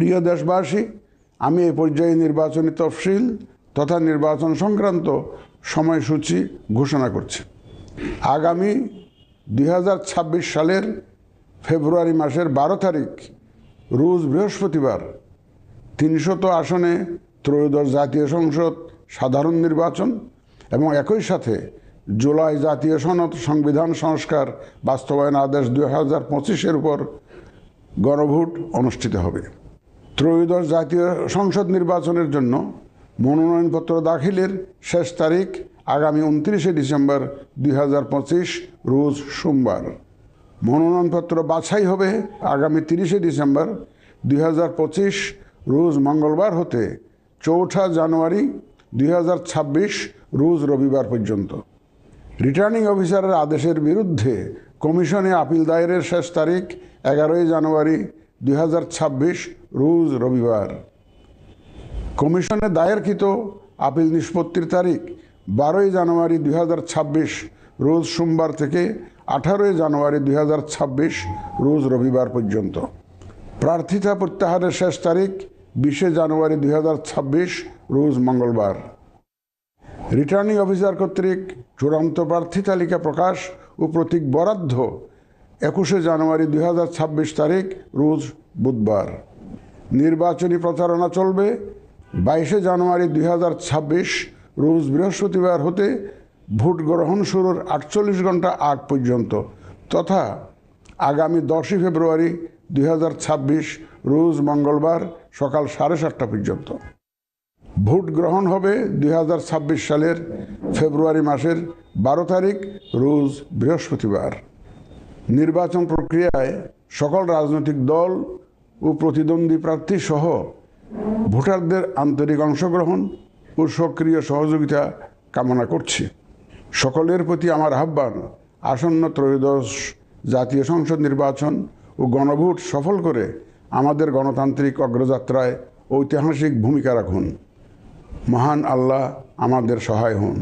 প্রিয় দেশবাসী, আমি এই পর্যায়ে নির্বাচনী তফসিল তথা নির্বাচন সংক্রান্ত সময়সূচি ঘোষণা করছি। আগামী 2026 সালের ফেব্রুয়ারি মাসের 12 তারিখ রোজ বৃহস্পতিবার 300 আসনে ত্রয়োদশ জাতীয় সংসদ সাধারণ নির্বাচন এবং একই সাথে জুলাই জাতীয় সনদ সংবিধান সংস্কার বাস্তবায়ন আদেশ 2025-এর উপর গণভোট অনুষ্ঠিত হবে। ত্রয়োদশ জাতীয় সংসদ নির্বাচনের জন্য মনোনয়নপত্র দাখিলের শেষ তারিখ আগামী 29 ডিসেম্বর 2025 রোজ সোমবার। মনোনয়নপত্র বাছাই হবে আগামী 30 ডিসেম্বর 2025 রোজ মঙ্গলবার হতে 4 জানুয়ারি 2026 রোজ রবিবার পর্যন্ত। রিটার্নিং অফিসারের আদেশের বিরুদ্ধে কমিশনে আপিল দায়েরের শেষ তারিখ 11 জানুয়ারি 2026 রোজ রবিবার। কমিশনে দায়েরকৃত আপিল নিষ্পত্তির তারিখ 12 জানুয়ারি 2026 রোজ সোমবার থেকে 18 জানুয়ারি 2026 রোজ রবিবার পর্যন্ত। প্রার্থিতা প্রত্যাহারের শেষ তারিখ 20 জানুয়ারি 2026 রোজ মঙ্গলবার। রিটার্নিং অফিসার কর্তৃক চূড়ান্ত প্রার্থী তালিকা প্রকাশ ও প্রতীক বরাদ্দ 21 জানুয়ারি 2026 তারিখ রোজ বুধবার। নির্বাচনী প্রচারণা চলবে 22 জানুয়ারি 2026 রোজ বৃহস্পতিবার হতে ভোট গ্রহণ শুরুর 48 ঘন্টা আগ পর্যন্ত তথা আগামী 10 ফেব্রুয়ারি 2026 রোজ মঙ্গলবার সকাল 7:30 পর্যন্ত। ভোট গ্রহণ হবে 2026 সালের ফেব্রুয়ারি মাসের 12 তারিখ রোজ বৃহস্পতিবার। নির্বাচন প্রক্রিয়ায় সকল রাজনৈতিক দল ও প্রতিদ্বন্দ্বী প্রার্থী সহ ভোটারদের আন্তরিক অংশগ্রহণ ও সক্রিয় সহযোগিতা কামনা করছি। সকলের প্রতি আমার আহ্বান, আসন্ন ত্রয়োদশ জাতীয় সংসদ নির্বাচন ও গণভোট সফল করে আমাদের গণতান্ত্রিক অগ্রযাত্রায় ঐতিহাসিক ভূমিকা রাখুন। মহান আল্লাহ আমাদের সহায় হন।